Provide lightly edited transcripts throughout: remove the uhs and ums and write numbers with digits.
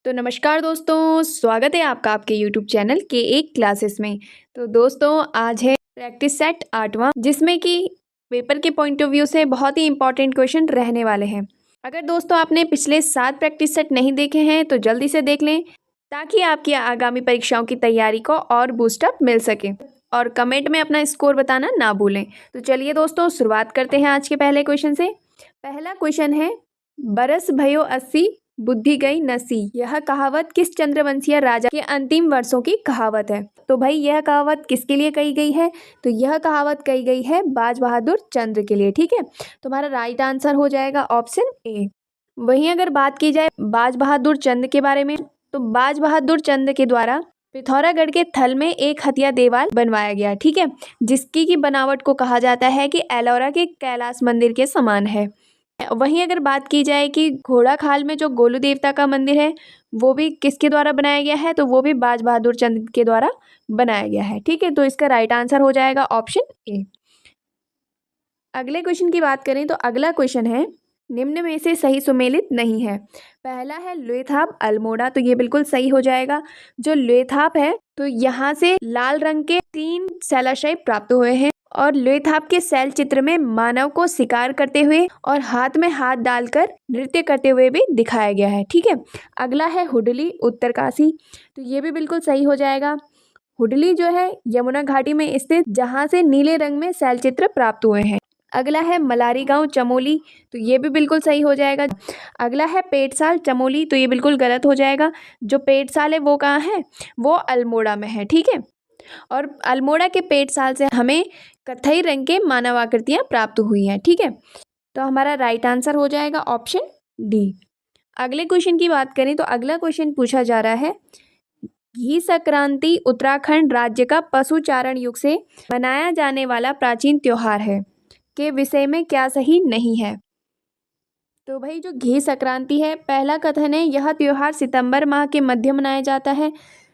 तो नमस्कार दोस्तों, स्वागत है आपका आपके YouTube चैनल के एक क्लासेस में। तो दोस्तों आज है प्रैक्टिस सेट 8वां, जिसमें कि पेपर के पॉइंट ऑफ व्यू से बहुत ही इंपॉर्टेंट क्वेश्चन रहने वाले हैं। अगर दोस्तों आपने पिछले 7 प्रैक्टिस सेट नहीं देखे हैं तो जल्दी से देख लें, ताकि आपकी आगामी परीक्षाओं की तैयारी को और बूस्टअप मिल सके। और कमेंट में अपना स्कोर बताना ना भूलें। तो चलिए दोस्तों शुरुआत करते हैं आज के पहले क्वेश्चन से। पहला क्वेश्चन है, बरस भयो 80 बुद्धि गई नसी, यह कहावत किस चंद्रवंशीय राजा के अंतिम वर्षों की कहावत है? तो भाई यह कहावत किसके लिए कही गई है? तो यह कहावत कही गई है बाज बहादुर चंद्र के लिए। ठीक है, तुम्हारा राइट आंसर हो जाएगा ऑप्शन ए। वहीं अगर बात की जाए बाज बहादुर चंद्र के बारे में, तो बाज बहादुर चंद्र के द्वारा पिथौरागढ़ के थल में एक हथिया देवाल बनवाया गया। ठीक है, जिसकी की बनावट को कहा जाता है कि एलोरा के कैलाश मंदिर के समान है। वहीं अगर बात की जाए कि घोड़ा खाल में जो गोलू देवता का मंदिर है, वो भी किसके द्वारा बनाया गया है? तो वो भी बाज बहादुर चंद्र के द्वारा बनाया गया है। ठीक है, तो इसका राइट आंसर हो जाएगा ऑप्शन ए। अगले क्वेश्चन की बात करें तो अगला क्वेश्चन है, निम्न में से सही सुमेलित नहीं है। पहला है लुएथाप अल्मोड़ा, तो ये बिल्कुल सही हो जाएगा। जो लुएथाप है तो यहाँ से लाल रंग के 3 शैलाशय प्राप्त हुए हैं और लुएथाप के शैल चित्र में मानव को शिकार करते हुए और हाथ में हाथ डालकर नृत्य करते हुए भी दिखाया गया है। ठीक है, अगला है हुडली उत्तरकाशी, तो ये भी बिल्कुल सही हो जाएगा। हुडली जो है यमुना घाटी में स्थित, जहाँ से नीले रंग में शैल चित्र प्राप्त हुए हैं। अगला है मलारी गांव चमोली, तो ये भी बिल्कुल सही हो जाएगा। अगला है पेटसाल चमोली, तो ये बिल्कुल गलत हो जाएगा। जो पेटसाल है वो कहाँ है? वो अल्मोड़ा में है। ठीक है, और अल्मोड़ा के पेटसाल से हमें कत्थई रंग के मानव आकृतियाँ प्राप्त हुई हैं। ठीक है, तो हमारा राइट आंसर हो जाएगा ऑप्शन डी। अगले क्वेश्चन की बात करें तो अगला क्वेश्चन पूछा जा रहा है, घी संक्रांति उत्तराखंड राज्य का पशुचारण युग से मनाया जाने वाला प्राचीन त्योहार है के विषय में क्या सही नहीं है? तो भाई जो घी संक्रांति है, पहला कथन है यह त्योहार सितंबर माह के मध्य मनाया जाता है,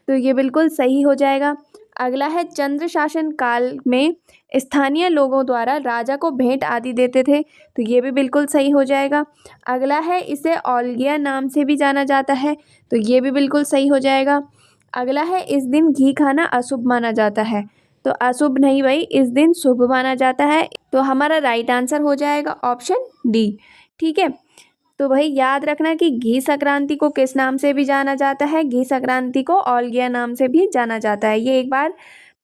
तो ये बिल्कुल सही हो जाएगा। अगला है चंद्र शासन काल में स्थानीय लोगों द्वारा राजा को भेंट आदि देते थे, तो ये भी बिल्कुल सही हो जाएगा। अगला है इसे औलगिया नाम से भी जाना जाता है, तो ये भी बिल्कुल सही हो जाएगा। अगला है इस दिन घी खाना अशुभ माना जाता है, तो अशुभ नहीं भाई, इस दिन शुभ माना जाता है। तो हमारा राइट आंसर हो जाएगा ऑप्शन डी। ठीक है, तो भाई याद रखना कि घी संक्रांति को किस नाम से भी जाना जाता है? घी संक्रांति को औलगिया नाम से भी जाना जाता है। ये एक बार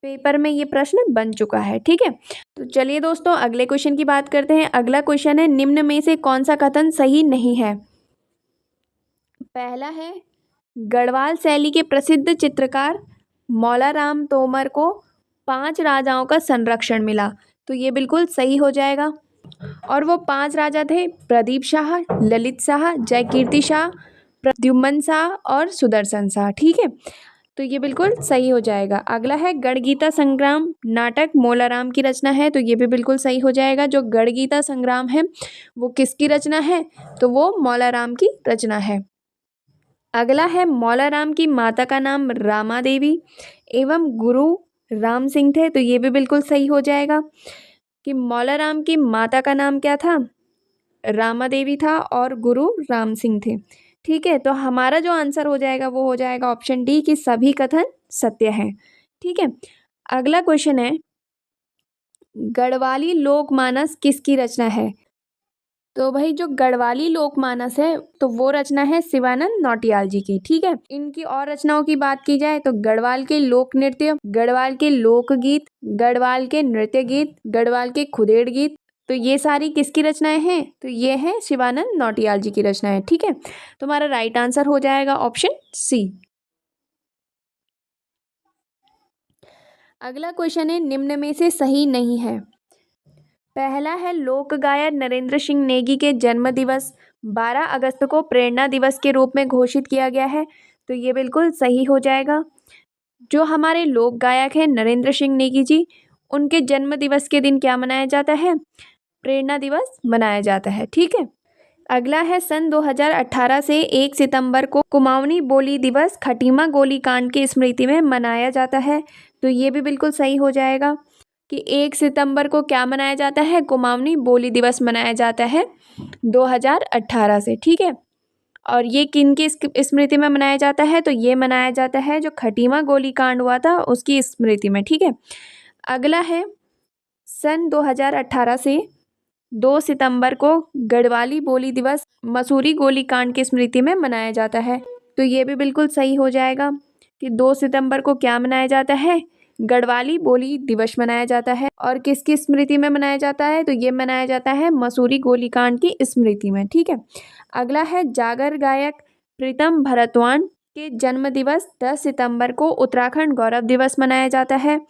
पेपर में ये प्रश्न बन चुका है। ठीक है, तो चलिए दोस्तों अगले क्वेश्चन की बात करते हैं। अगला क्वेश्चन है, निम्न में से कौन सा कथन सही नहीं है? पहला है, गढ़वाल शैली के प्रसिद्ध चित्रकार मौलाराम तोमर को 5 राजाओं का संरक्षण मिला, तो ये बिल्कुल सही हो जाएगा। और वो 5 राजा थे, प्रदीप शाह, ललित शाह, जयकीर्ति शाह, प्रद्युम्न शाह और सुदर्शन शाह। ठीक है, तो ये बिल्कुल सही हो जाएगा। अगला है गढ़गीता संग्राम नाटक मौलाराम की रचना है, तो ये भी बिल्कुल सही हो जाएगा। जो गढ़गीता संग्राम है वो किसकी रचना है? तो वो मौलाराम की रचना है। अगला है मौलाराम की माता का नाम रामा देवी एवं गुरु राम सिंह थे, तो ये भी बिल्कुल सही हो जाएगा कि मौलाराम की माता का नाम क्या था? रामा देवी था और गुरु राम सिंह थे। ठीक है, तो हमारा जो आंसर हो जाएगा वो हो जाएगा ऑप्शन डी कि सभी कथन सत्य हैं। ठीक है, अगला क्वेश्चन है, गढ़वाली लोकमानस किसकी रचना है? तो भाई जो गढ़वाली लोकमानस है तो वो रचना है शिवानंद नौटियाल जी की। ठीक है, इनकी और रचनाओं की बात की जाए तो गढ़वाल के लोक नृत्य, गढ़वाल के लोकगीत, गढ़वाल के नृत्य गीत, गढ़वाल के खुदेड़ गीत, तो ये सारी किसकी रचनाएं हैं? तो ये हैं शिवानंद नौटियाल जी की रचनाएं। ठीक है, तुम्हारा राइट आंसर हो जाएगा ऑप्शन सी। अगला क्वेश्चन है, निम्न में से सही नहीं है। पहला है लोक गायक नरेंद्र सिंह नेगी के जन्म दिवस 12 अगस्त को प्रेरणा दिवस के रूप में घोषित किया गया है, तो ये बिल्कुल सही हो जाएगा। जो हमारे लोक गायक हैं नरेंद्र सिंह नेगी जी, उनके जन्म दिवस के दिन क्या मनाया जाता है? प्रेरणा दिवस मनाया जाता है। ठीक है, अगला है सन 2018 से 1 सितंबर को कुमाऊनी बोली दिवस खटीमा गोली कांड की स्मृति में मनाया जाता है, तो ये भी बिल्कुल सही हो जाएगा कि 1 सितंबर को क्या मनाया जाता है? कुमाऊनी बोली दिवस मनाया जाता है 2018 से। ठीक है, और ये किन की स्मृति में मनाया जाता है, तो ये मनाया जाता है जो खटीमा गोलीकांड हुआ था उसकी स्मृति में। ठीक है, अगला है सन 2018 से 2 सितंबर को गढ़वाली बोली दिवस मसूरी गोलीकांड की स्मृति में मनाया जाता है। तो ये भी बिल्कुल सही हो जाएगा कि 2 सितंबर को क्या मनाया जाता है, गढ़वाली बोली दिवस मनाया जाता है। और किसकी स्मृति में मनाया जाता है, तो ये मनाया जाता है मसूरी गोलीकांड की स्मृति में। ठीक है, अगला है जागर गायक प्रीतम भरतवान के जन्म दिवस 10 सितंबर को उत्तराखंड गौरव दिवस मनाया जाता है।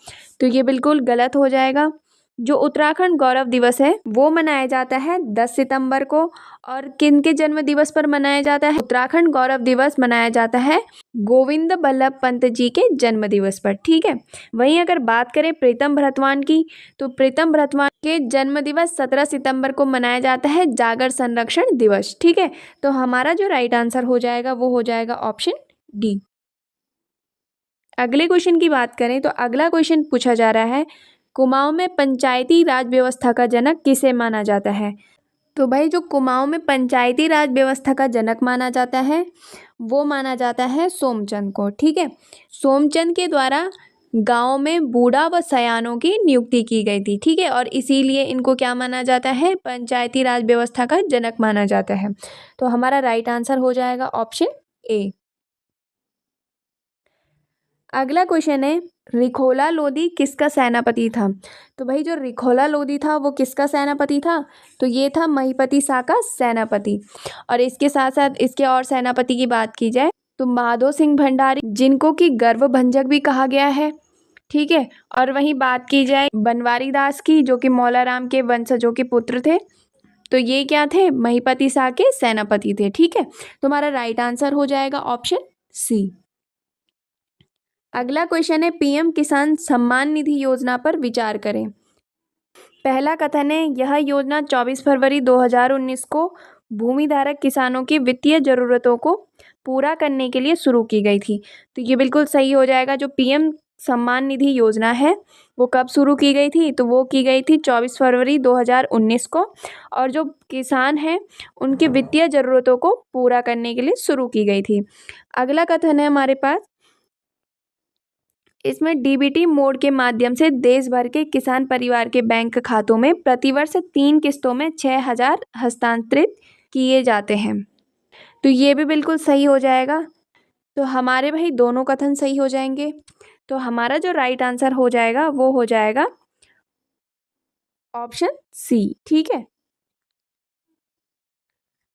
तो ये बिल्कुल गलत हो जाएगा। जो उत्तराखंड गौरव दिवस है वो मनाया जाता है 10 सितंबर को। और किन के जन्म दिवस पर मनाया जाता है, उत्तराखंड गौरव दिवस मनाया जाता है गोविंद बल्लभ पंत जी के जन्म दिवस पर। ठीक है, वहीं अगर बात करें प्रीतम भरतवान की, तो प्रीतम भरतवान के जन्म दिवस 17 सितंबर को मनाया जाता है जागर संरक्षण दिवस। ठीक है, तो हमारा जो राइट आंसर हो जाएगा वो हो जाएगा ऑप्शन डी। अगले क्वेश्चन की बात करें तो अगला क्वेश्चन पूछा जा रहा है, कुमाऊं में पंचायती राज व्यवस्था का जनक किसे माना जाता है। तो भाई जो कुमाऊं में पंचायती राज व्यवस्था का जनक माना जाता है वो माना जाता है सोमचंद को। ठीक है, सोमचंद के द्वारा गांव में बूढ़ा व सयानों की नियुक्ति की गई थी। ठीक है, और इसीलिए इनको क्या माना जाता है, पंचायती राज व्यवस्था का जनक माना जाता है। तो हमारा राइट आंसर हो जाएगा ऑप्शन ए। अगला क्वेश्चन है, रिखोला लोधी किसका सेनापति था। तो भाई जो रिखोला लोधी था वो किसका सेनापति था, तो ये था महिपति शाह का सेनापति। और इसके साथ साथ इसके और सेनापति की बात की जाए तो माधो सिंह भंडारी, जिनको कि गर्वभंजक भी कहा गया है। ठीक है, और वहीं बात की जाए बनवारी दास की, जो कि मौलाराम के वंशजों के पुत्र थे, तो ये क्या थे, महिपति शाह के सेनापति थे। ठीक है, तो हमारा राइट आंसर हो जाएगा ऑप्शन सी। अगला क्वेश्चन है, पीएम किसान सम्मान निधि योजना पर विचार करें। पहला कथन है, यह योजना 24 फरवरी 2019 को भूमिधारक किसानों की वित्तीय जरूरतों को पूरा करने के लिए शुरू की गई थी। तो ये बिल्कुल सही हो जाएगा। जो पीएम सम्मान निधि योजना है वो कब शुरू की गई थी, तो वो की गई थी 24 फरवरी 2019 को। और जो किसान हैं उनकी वित्तीय ज़रूरतों को पूरा करने के लिए शुरू की गई थी। अगला कथन है हमारे पास, इसमें डीबीटी मोड के माध्यम से देश भर के किसान परिवार के बैंक खातों में प्रतिवर्ष 3 किस्तों में 6,000 हस्तांतरित किए जाते हैं। तो ये भी बिल्कुल सही हो जाएगा। तो हमारे भाई दोनों कथन सही हो जाएंगे। तो हमारा जो राइट आंसर हो जाएगा वो हो जाएगा ऑप्शन सी। ठीक है,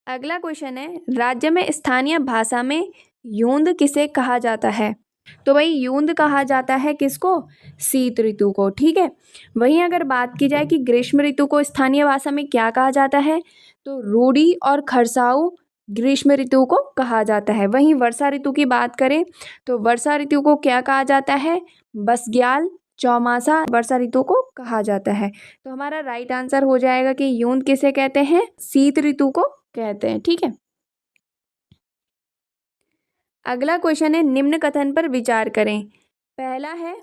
अगला क्वेश्चन है, राज्य में स्थानीय भाषा में यूंद किसे कहा जाता है। तो भाई यूंद कहा जाता है किसको, शीत ऋतु को। ठीक है, वहीं अगर बात की जाए कि ग्रीष्म ऋतु को स्थानीय भाषा में क्या कहा जाता है, तो रूडी और खरसाऊ ग्रीष्म ऋतु को कहा जाता है। वहीं वर्षा ऋतु की बात करें तो वर्षा ऋतु को क्या कहा जाता है, बसग्याल चौमासा वर्षा ऋतु को कहा जाता है। तो हमारा राइट आंसर हो जाएगा कि यूंद किसे कहते हैं, शीत ऋतु को कहते हैं। ठीक है, अगला क्वेश्चन है, निम्न कथन पर विचार करें। पहला है,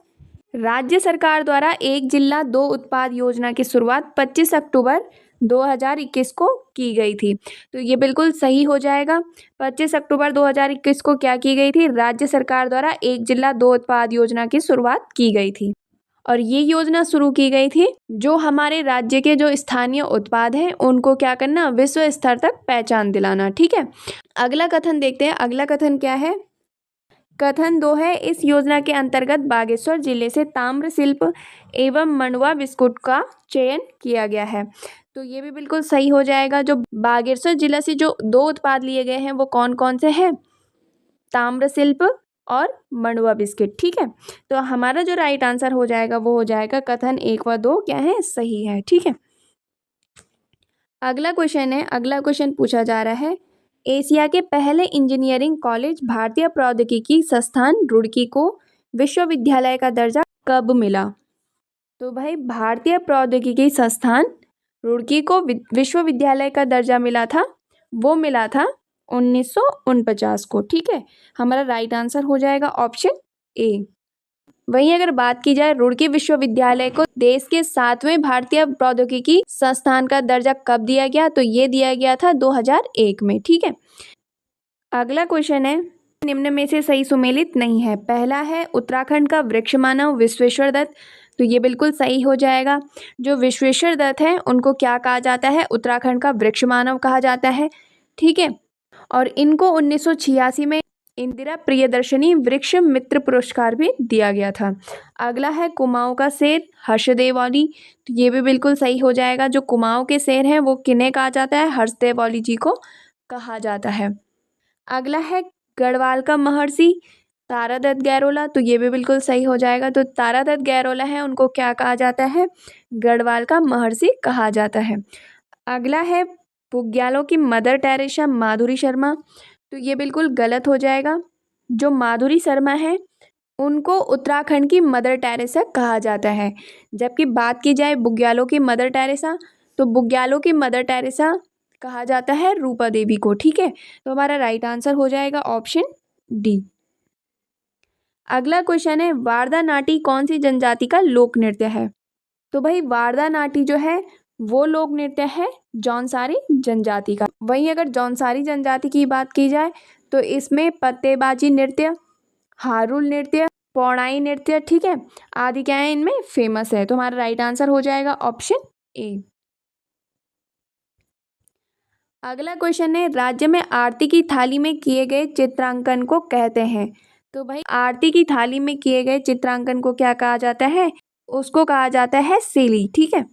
राज्य सरकार द्वारा एक जिला दो उत्पाद योजना की शुरुआत 25 अक्टूबर 2021 को की गई थी। तो ये बिल्कुल सही हो जाएगा। 25 अक्टूबर 2021 को क्या की गई थी, राज्य सरकार द्वारा एक जिला दो उत्पाद योजना की शुरुआत की गई थी। और ये योजना शुरू की गई थी जो हमारे राज्य के जो स्थानीय उत्पाद हैं उनको क्या करना, विश्व स्तर तक पहचान दिलाना। ठीक है, अगला कथन देखते हैं। अगला कथन क्या है, कथन 2 है, इस योजना के अंतर्गत बागेश्वर जिले से ताम्र शिल्प एवं मंडुआ बिस्कुट का चयन किया गया है। तो ये भी बिल्कुल सही हो जाएगा। जो बागेश्वर जिला से जो 2 उत्पाद लिए गए हैं वो कौन कौन से हैं, ताम्र शिल्प और मंडुआ बिस्किट। ठीक है, तो हमारा जो राइट आंसर हो जाएगा वो हो जाएगा कथन 1 व 2 क्या है, सही है। ठीक है, अगला क्वेश्चन है, अगला क्वेश्चन पूछा जा रहा है, एशिया के पहले इंजीनियरिंग कॉलेज भारतीय प्रौद्योगिकी संस्थान रुड़की को विश्वविद्यालय का दर्जा कब मिला। तो भाई भारतीय प्रौद्योगिकी संस्थान रुड़की को विश्वविद्यालय का दर्जा मिला था, वो मिला था 1949 को। ठीक है, हमारा राइट आंसर हो जाएगा ऑप्शन ए। वहीं अगर बात की जाए रुड़की विश्वविद्यालय को देश के 7वें भारतीय प्रौद्योगिकी संस्थान का दर्जा कब दिया गया, तो ये दिया गया था 2001 में। ठीक है, अगला क्वेश्चन है, निम्न में से सही सुमेलित नहीं है। पहला है उत्तराखंड का वृक्ष मानव विश्वेश्वर दत्त, तो ये बिल्कुल सही हो जाएगा। जो विश्वेश्वर दत्त है उनको क्या कहा जाता है? उत्तराखंड का वृक्ष मानव कहा जाता है, ठीक है। और इनको 1986 में इंदिरा प्रियदर्शनी वृक्ष मित्र पुरस्कार भी दिया गया था। अगला है कुमाऊं का शेर हर्षदेव औली, तो ये भी बिल्कुल सही हो जाएगा। जो कुमाऊं के शेर हैं वो किन्हें कहा जाता है? हर्षदेव औली जी को कहा जाता है। अगला है गढ़वाल का महर्षि तारादत्त गैरोला, तो ये भी बिल्कुल सही हो जाएगा। तो तारादत्त गैरोला है उनको क्या कहा जाता है? गढ़वाल का महर्षि कहा जाता है। अगला है बुग्यालों की मदर टेरेसा माधुरी शर्मा, तो ये बिल्कुल गलत हो जाएगा। जो माधुरी शर्मा है उनको उत्तराखंड की मदर टेरेसा कहा जाता है। जबकि बात की जाए बुग्यालों की मदर टेरेसा, तो बुग्यालों की मदर टेरेसा कहा जाता है रूपा देवी को, ठीक है। तो हमारा राइट आंसर हो जाएगा ऑप्शन डी। अगला क्वेश्चन है, वारदा नाटी कौन सी जनजाति का लोक नृत्य है? तो भाई वारदा नाटी जो है वो लोक नृत्य है जौनसारी जनजाति का। वहीं अगर जौनसारी जनजाति की बात की जाए तो इसमें पत्तेबाजी नृत्य, हारुल नृत्य, पौड़ाई नृत्य, ठीक है, आदि क्या है इनमें फेमस है। तो हमारा राइट आंसर हो जाएगा ऑप्शन ए। अगला क्वेश्चन है, राज्य में आरती की थाली में किए गए चित्रांकन को कहते हैं? तो भाई आरती की थाली में किए गए चित्रांकन को क्या कहा जाता है? उसको कहा जाता है शैली, ठीक है।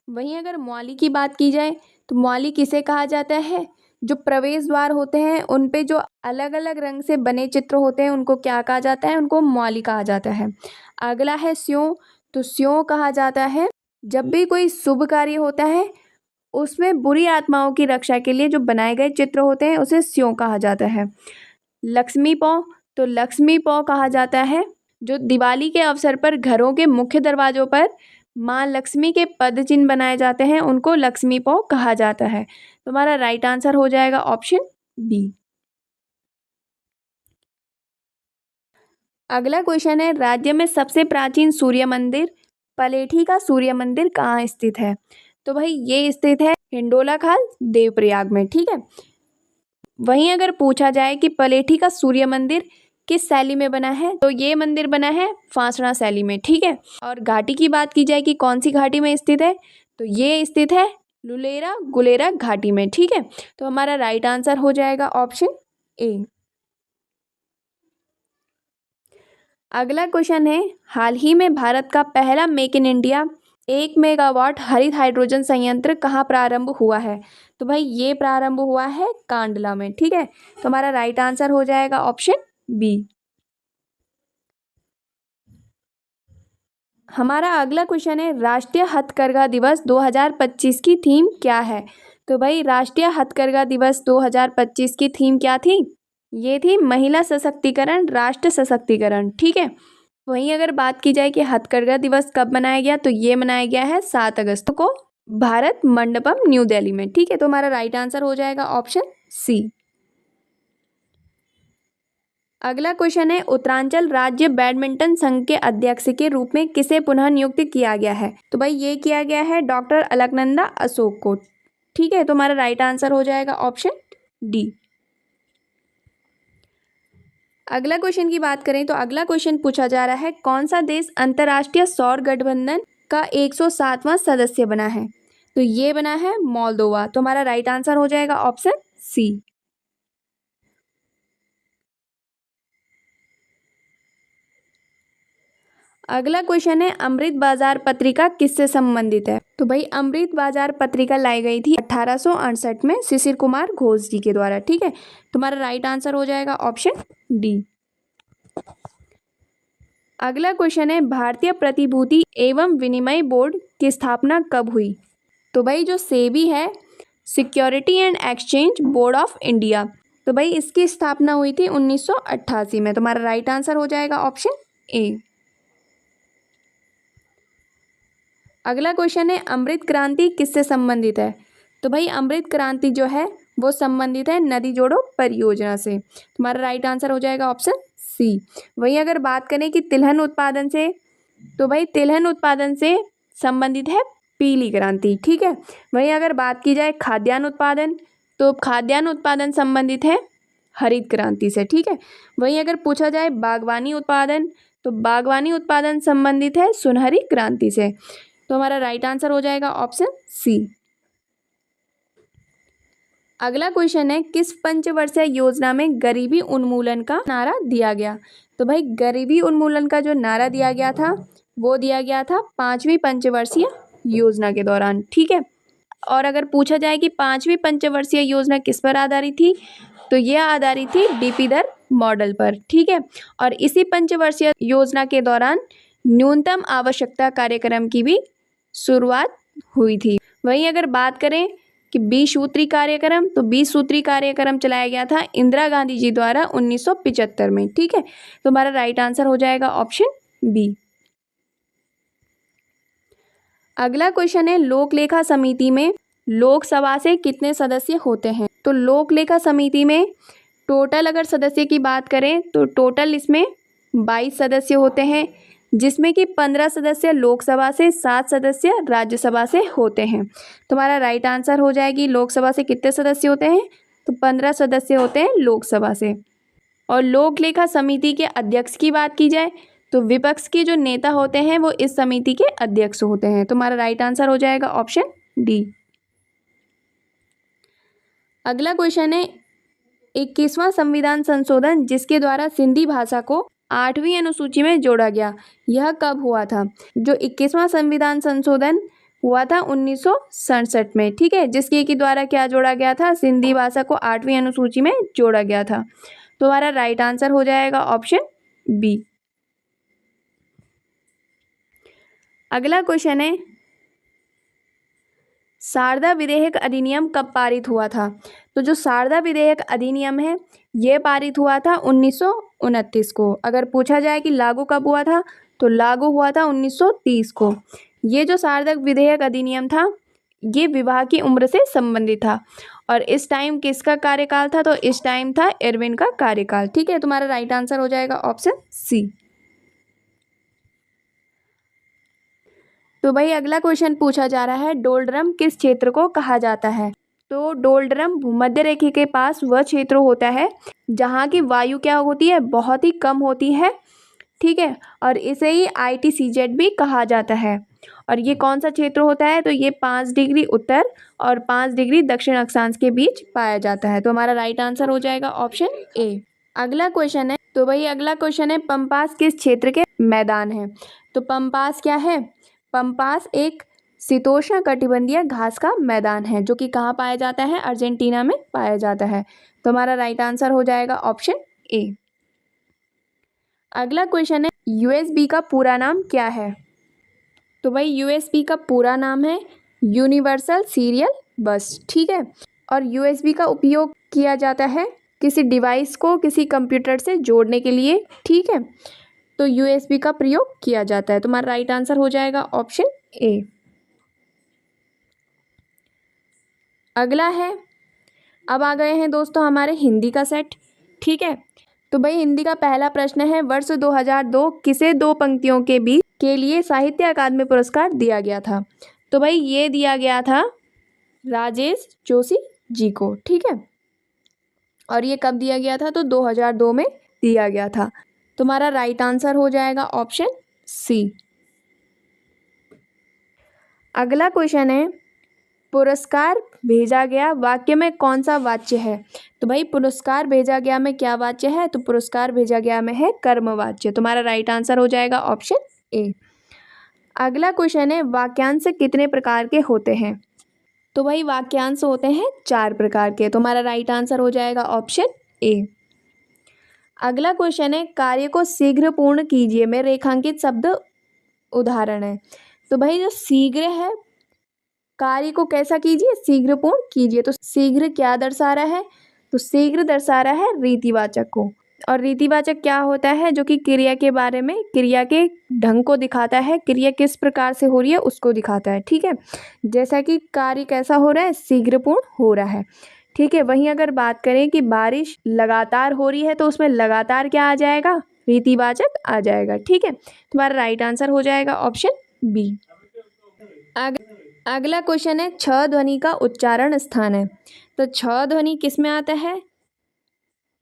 वहीं अगर मौली की बात की जाए तो मौली किसे कहा जाता है? जो प्रवेश द्वार होते हैं उन पे जो अलग अलग रंग से बने चित्र होते हैं उनको क्या कहा जाता है? उनको मौली कहा जाता है। अगला है स्यों, तो स्यों कहा जाता है जब भी कोई शुभ कार्य होता है उसमें बुरी आत्माओं की रक्षा के लिए जो बनाए गए चित्र होते हैं उसे स्यों कहा जाता है। लक्ष्मी पौ, तो लक्ष्मी पौ कहा जाता है जो दिवाली के अवसर पर घरों के मुख्य दरवाजों पर माँ लक्ष्मी के पद चिन्ह बनाए जाते हैं उनको लक्ष्मी पौ कहा जाता है। तो हमारा राइट आंसर हो जाएगा ऑप्शन बी। अगला क्वेश्चन है, राज्य में सबसे प्राचीन सूर्य मंदिर पलेठी का सूर्य मंदिर कहाँ स्थित है? तो भाई ये स्थित है हिंडोला खाल देवप्रयाग में, ठीक है। वहीं अगर पूछा जाए कि पलेठी का सूर्य मंदिर किस शैली में बना है, तो ये मंदिर बना है फांसड़ा शैली में, ठीक है। और घाटी की बात की जाए कि कौन सी घाटी में स्थित है, तो ये स्थित है लुलेरा गुलेरा घाटी में, ठीक है। तो हमारा राइट आंसर हो जाएगा ऑप्शन ए। अगला क्वेश्चन है, हाल ही में भारत का पहला मेक इन इंडिया 1 मेगावाट हरित हाइड्रोजन संयंत्र कहाँ प्रारंभ हुआ है? तो भाई ये प्रारंभ हुआ है कांडला में, ठीक है। तो हमारा राइट आंसर हो जाएगा ऑप्शन बी। हमारा अगला क्वेश्चन है, राष्ट्रीय हथकरघा दिवस 2025 की थीम क्या है? तो भाई राष्ट्रीय हथकरघा दिवस 2025 की थीम क्या थी? ये थी महिला सशक्तिकरण राष्ट्र सशक्तिकरण, ठीक है। वहीं अगर बात की जाए कि हथकरघा दिवस कब मनाया गया, तो ये मनाया गया है 7 अगस्त को भारत मंडपम न्यू दिल्ली में, ठीक है। तो हमारा राइट आंसर हो जाएगा ऑप्शन सी। अगला क्वेश्चन है, उत्तरांचल राज्य बैडमिंटन संघ के अध्यक्ष के रूप में किसे पुनः नियुक्त किया गया है? तो भाई ये किया गया है डॉक्टर अलकनंदा अशोक को, ठीक है। तो हमारा राइट आंसर हो जाएगा ऑप्शन डी। अगला क्वेश्चन की बात करें तो अगला क्वेश्चन पूछा जा रहा है, कौन सा देश अंतर्राष्ट्रीय सौर गठबंधन का 107वां सदस्य बना है? तो ये बना है मोल्दोवा। तो हमारा राइट आंसर हो जाएगा ऑप्शन सी। अगला क्वेश्चन है, अमृत बाजार पत्रिका किससे संबंधित है? तो भाई अमृत बाजार पत्रिका लाई गई थी 1868 में शिशिर कुमार घोष जी के द्वारा, ठीक है। तुम्हारा राइट आंसर हो जाएगा ऑप्शन डी। अगला क्वेश्चन है, भारतीय प्रतिभूति एवं विनिमय बोर्ड की स्थापना कब हुई? तो भाई जो सेबी है, security and exchange board of India, तो भाई इसकी स्थापना हुई थी 1988 में। तुम्हारा राइट आंसर हो जाएगा ऑप्शन ए। अगला क्वेश्चन है, अमृत क्रांति किससे संबंधित है? तो भाई अमृत क्रांति जो है वो संबंधित है नदी जोड़ो परियोजना से। तुम्हारा राइट आंसर हो जाएगा ऑप्शन सी। वहीं अगर बात करें कि तिलहन उत्पादन से, तो भाई तिलहन उत्पादन से संबंधित है पीली क्रांति, ठीक है। वहीं अगर बात की जाए खाद्यान्न उत्पादन, तो खाद्यान्न उत्पादन संबंधित है हरित क्रांति से। ठीक है, वहीं अगर पूछा जाए बागवानी उत्पादन, तो बागवानी उत्पादन संबंधित है सुनहरी क्रांति से। तो हमारा राइट आंसर हो जाएगा ऑप्शन सी। अगला क्वेश्चन है, किस पंचवर्षीय योजना में गरीबी उन्मूलन का नारा दिया गया? तो भाई गरीबी उन्मूलन का जो नारा दिया गया था वो दिया गया था 5वीं पंचवर्षीय योजना के दौरान। ठीक है, और अगर पूछा जाए कि 5वीं पंचवर्षीय योजना किस पर आधारित थी, तो यह आधारित थी डीपी दर मॉडल पर। ठीक है, और इसी पंचवर्षीय योजना के दौरान न्यूनतम आवश्यकता कार्यक्रम की भी शुरुआत हुई थी। वहीं अगर बात करें कि 20 सूत्री कार्यक्रम, तो 20 सूत्री कार्यक्रम चलाया गया था इंदिरा गांधी जी द्वारा 1975 में। ठीक है, तो हमारा राइट आंसर हो जाएगा ऑप्शन बी। अगला क्वेश्चन है, लोक लेखा समिति में लोकसभा से कितने सदस्य होते हैं? तो लोक लेखा समिति में टोटल अगर सदस्य की बात करें तो टोटल इसमें 22 सदस्य होते हैं, जिसमें कि 15 सदस्य लोकसभा से, 7 सदस्य राज्यसभा से होते हैं। तुम्हारा राइट आंसर हो जाएगी लोकसभा से कितने सदस्य होते हैं? तो 15 सदस्य होते हैं लोकसभा से। और लोक लेखा समिति के अध्यक्ष की बात की जाए तो विपक्ष के जो नेता होते हैं वो इस समिति के अध्यक्ष होते हैं। तुम्हारा राइट आंसर हो जाएगा ऑप्शन डी। अगला क्वेश्चन है, 21वां संविधान संशोधन जिसके द्वारा सिंधी भाषा को 8वीं अनुसूची में जोड़ा गया, यह कब हुआ था? जो 21वां संविधान संशोधन हुआ था 1967 में। ठीक है, जिसके के द्वारा क्या जोड़ा गया था? सिंधी भाषा को 8वीं अनुसूची में जोड़ा गया था। तो हमारा राइट आंसर हो जाएगा ऑप्शन बी। अगला क्वेश्चन है, शारदा विधेयक अधिनियम कब पारित हुआ था? तो जो शारदा विधेयक अधिनियम है ये पारित हुआ था 1929 को। अगर पूछा जाए कि लागू कब हुआ था, तो लागू हुआ था 1930 को। ये जो शारदा विधेयक अधिनियम था ये विवाह की उम्र से संबंधित था, और इस टाइम किसका कार्यकाल था? तो इस टाइम था इरविन का कार्यकाल। ठीक है, तुम्हारा राइट आंसर हो जाएगा ऑप्शन सी। तो भाई अगला क्वेश्चन पूछा जा रहा है, डोलड्रम किस क्षेत्र को कहा जाता है? तो डोलड्रम भूमध्य रेखा के पास वह क्षेत्र होता है जहाँ की वायु क्या होती है? बहुत ही कम होती है। ठीक है, और इसे ही ITCZ भी कहा जाता है। और ये कौन सा क्षेत्र होता है? तो ये 5 डिग्री उत्तर और 5 डिग्री दक्षिण अक्षांश के बीच पाया जाता है। तो हमारा राइट आंसर हो जाएगा ऑप्शन ए। अगला क्वेश्चन है, तो भाई अगला क्वेश्चन है, पम्पास किस क्षेत्र के मैदान है? तो पम्पास क्या है? पम्पास एक शीतोष्ण कटिबंधीय घास का मैदान है जो कि कहाँ पाया जाता है? अर्जेंटीना में पाया जाता है। तो हमारा राइट आंसर हो जाएगा ऑप्शन ए। अगला क्वेश्चन है, USB का पूरा नाम क्या है? तो भाई USB का पूरा नाम है यूनिवर्सल सीरियल बस। ठीक है, और USB का उपयोग किया जाता है किसी डिवाइस को किसी कंप्यूटर से जोड़ने के लिए। ठीक है, तो USB का प्रयोग किया जाता है। तुम्हारा राइट आंसर हो जाएगा ऑप्शन ए। अगला है, अब आ गए हैं दोस्तों हमारे हिंदी का सेट। ठीक है, तो भाई हिंदी का पहला प्रश्न है, वर्ष 2002 किसे 2 पंक्तियों के बीच के लिए साहित्य अकादमी पुरस्कार दिया गया था? तो भाई ये दिया गया था राजेश जोशी जी को। ठीक है, और ये कब दिया गया था? तो 2002 में दिया गया था। तुम्हारा राइट आंसर हो जाएगा ऑप्शन सी। अगला क्वेश्चन है, पुरस्कार भेजा गया वाक्य में कौन सा वाच्य है? तो भाई पुरस्कार भेजा गया में क्या वाच्य है? तो पुरस्कार भेजा गया में है कर्मवाच्य। तुम्हारा राइट आंसर हो जाएगा ऑप्शन ए। अगला क्वेश्चन है, वाक्यांश कितने प्रकार के होते हैं? तो भाई वाक्यांश होते हैं 4 प्रकार के। तुम्हारा राइट आंसर हो जाएगा ऑप्शन ए। अगला क्वेश्चन है, कार्य को शीघ्र पूर्ण कीजिए में रेखांकित शब्द उदाहरण है। तो भाई जो शीघ्र है, कार्य को कैसा कीजिए? शीघ्र पूर्ण कीजिए। तो शीघ्र क्या दर्शा रहा है? तो शीघ्र दर्शा रहा है रीतिवाचक को। और रीतिवाचक क्या होता है? जो कि क्रिया के बारे में, क्रिया के ढंग को दिखाता है, क्रिया किस प्रकार से हो रही है उसको दिखाता है। ठीक है, जैसा कि कार्य कैसा हो रहा है? शीघ्र पूर्ण हो रहा है। ठीक है, वहीं अगर बात करें कि बारिश लगातार हो रही है तो उसमें लगातार क्या आ जाएगा? रीतिवाचक आ जाएगा। ठीक है, तुम्हारा राइट आंसर हो जाएगा ऑप्शन बी। अगला क्वेश्चन है, छ ध्वनि का उच्चारण स्थान है। तो छ ध्वनि किस में आता है?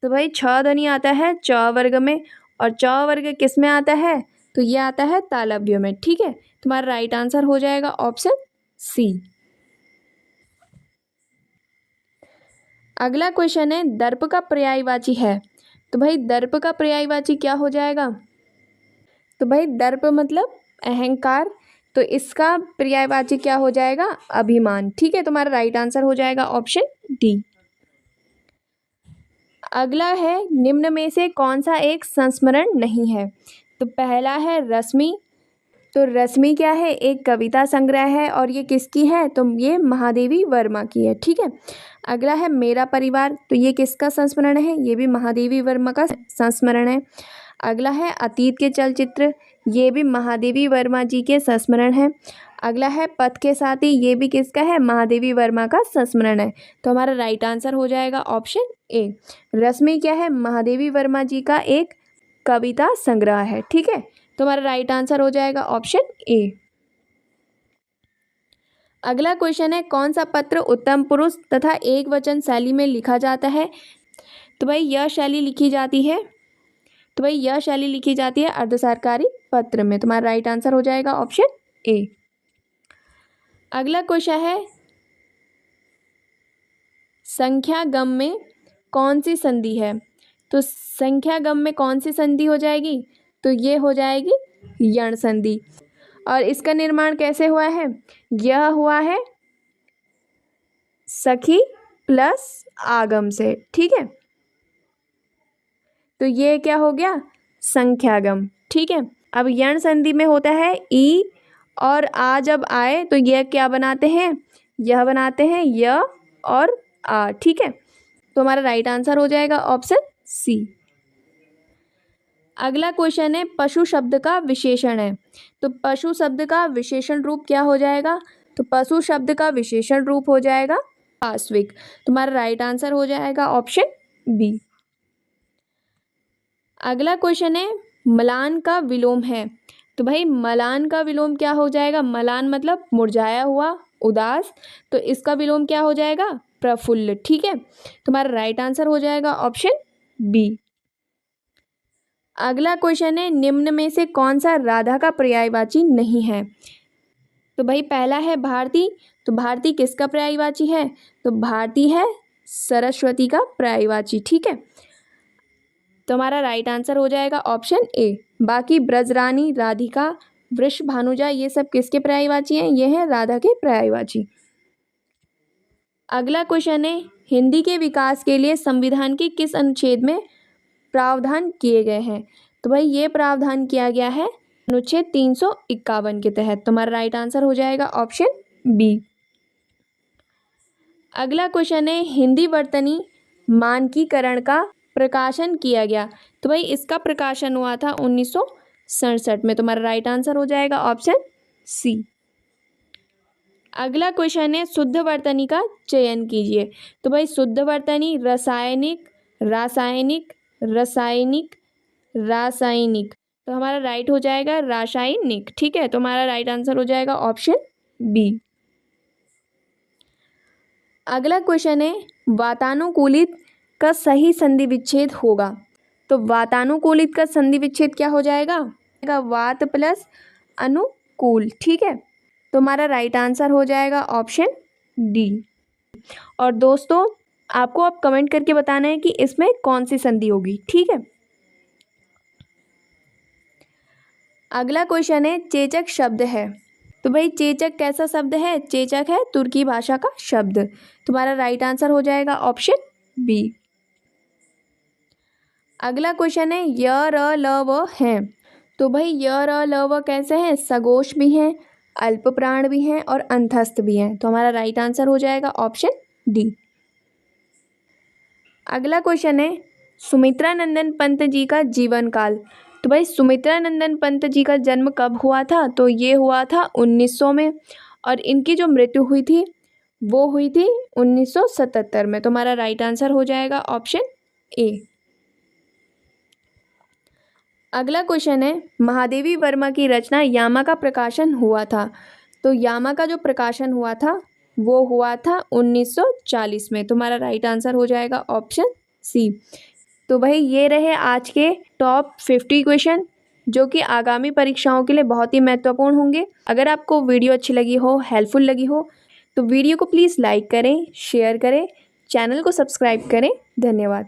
तो भाई छ ध्वनि आता है च वर्ग में, और च वर्ग किस में आता है, तो ये आता है तालव्य में। ठीक है, तुम्हारा राइट आंसर हो जाएगा ऑप्शन सी। अगला क्वेश्चन है दर्प का पर्यायवाची है। तो भाई दर्प का पर्यायवाची क्या हो जाएगा, तो भाई दर्प मतलब अहंकार, तो इसका पर्यायवाची क्या हो जाएगा, अभिमान। ठीक है, तुम्हारा राइट आंसर हो जाएगा ऑप्शन डी। अगला है निम्न में से कौन सा एक संस्मरण नहीं है। तो पहला है रश्मि। तो रश्मि क्या है, एक कविता संग्रह है, और ये किसकी है, तो ये महादेवी वर्मा की है। ठीक है, अगला है मेरा परिवार। तो ये किसका संस्मरण है, ये भी महादेवी वर्मा का संस्मरण है। अगला है अतीत के चलचित्र, ये भी महादेवी वर्मा जी के संस्मरण है। अगला है पथ के साथी, ये भी किसका है, महादेवी वर्मा का संस्मरण है। तो हमारा राइट आंसर हो जाएगा ऑप्शन ए। रश्मि क्या है, महादेवी वर्मा जी का एक कविता संग्रह है। ठीक है, तो हमारा राइट आंसर हो जाएगा ऑप्शन ए। अगला क्वेश्चन है कौन सा पत्र उत्तम पुरुष तथा एक वचन शैली में लिखा जाता है। तो भाई यह शैली लिखी जाती है, तो भाई यह शैली लिखी जाती है अर्ध सरकारी पत्र में। तुम्हारा राइट आंसर हो जाएगा ऑप्शन ए। अगला क्वेश्चन है संख्या गम में कौन सी संधि है। तो संख्या गम में कौन सी संधि हो जाएगी, तो ये हो जाएगी यण संधि। और इसका निर्माण कैसे हुआ है, यह हुआ है सखी प्लस आगम से। ठीक है, तो ये क्या हो गया, संख्यागम। ठीक है, अब यण संधि में होता है ई और आ जब आए तो यह क्या बनाते हैं, यह बनाते हैं य और आ। ठीक है, तो हमारा राइट आंसर हो जाएगा ऑप्शन सी। अगला क्वेश्चन है पशु शब्द का विशेषण है। तो पशु शब्द का विशेषण रूप क्या हो जाएगा, तो पशु शब्द का विशेषण रूप हो जाएगा पाश्विक। तुम्हारा राइट आंसर हो जाएगा ऑप्शन बी। अगला क्वेश्चन है मलान का विलोम है। तो भाई मलान का विलोम क्या हो जाएगा, मलान मतलब मुरझाया हुआ, उदास, तो इसका विलोम क्या हो जाएगा, प्रफुल्ल। ठीक है, तुम्हारा राइट आंसर हो जाएगा ऑप्शन बी। अगला क्वेश्चन है निम्न में से कौन सा राधा का पर्यायवाची नहीं है। तो भाई पहला है भारती। तो भारती किसका पर्यायवाची है, तो भारती है सरस्वती का पर्यायवाची। ठीक है, तो हमारा राइट आंसर हो जाएगा ऑप्शन ए। बाकी ब्रजरानी, राधिका, वृष भानुजा, ये सब किसके पर्यायवाची हैं, ये है राधा के पर्यायवाची। अगला क्वेश्चन है हिंदी के विकास के लिए संविधान के किस अनुच्छेद में प्रावधान किए गए हैं। तो भाई ये प्रावधान किया गया है अनुच्छेद 351 के तहत। तुम्हारा राइट आंसर हो जाएगा ऑप्शन बी। अगला क्वेश्चन है हिंदी वर्तनी मानकीकरण का प्रकाशन किया गया। तो भाई इसका प्रकाशन हुआ था 1967 में। तुम्हारा राइट आंसर हो जाएगा ऑप्शन सी। अगला क्वेश्चन है शुद्ध वर्तनी का चयन कीजिए। तो भाई शुद्ध वर्तनी रासायनिक, रासायनिक, रासायनिक, रासायनिक, तो हमारा राइट हो जाएगा रासायनिक। ठीक है, तो हमारा राइट आंसर हो जाएगा ऑप्शन बी। अगला क्वेश्चन है वातानुकूलित का सही संधि विच्छेद होगा। तो वातानुकूलित का संधि विच्छेद क्या हो जाएगा, वात प्लस अनुकूल। ठीक है, तो हमारा राइट आंसर हो जाएगा ऑप्शन डी। और दोस्तों आपको अब कमेंट करके बताना है कि इसमें कौन सी संधि होगी। ठीक है, अगला क्वेश्चन है चेचक शब्द है। तो भाई चेचक कैसा शब्द है, चेचक है तुर्की भाषा का शब्द। तुम्हारा राइट आंसर हो जाएगा ऑप्शन बी। अगला क्वेश्चन है य र ल व हैं। तो भाई य र ल व कैसे हैं, सगोश भी हैं, अल्प प्राण भी हैं और अंतस्थ भी हैं। तो हमारा राइट आंसर हो जाएगा ऑप्शन डी। अगला क्वेश्चन है सुमित्रा नंदन पंत जी का जीवन काल। तो भाई सुमित्रा नंदन पंत जी का जन्म कब हुआ था, तो ये हुआ था 1900 में, और इनकी जो मृत्यु हुई थी वो हुई थी 1977 में। तो हमारा राइट आंसर हो जाएगा ऑप्शन ए। अगला क्वेश्चन है महादेवी वर्मा की रचना यामा का प्रकाशन हुआ था। तो यामा का जो प्रकाशन हुआ था वो हुआ था 1940 में। तुम्हारा राइट आंसर हो जाएगा ऑप्शन सी। तो भाई ये रहे आज के टॉप 50 क्वेश्चन जो कि आगामी परीक्षाओं के लिए बहुत ही महत्वपूर्ण होंगे। अगर आपको वीडियो अच्छी लगी हो, हेल्पफुल लगी हो, तो वीडियो को प्लीज़ लाइक करें, शेयर करें, चैनल को सब्सक्राइब करें। धन्यवाद।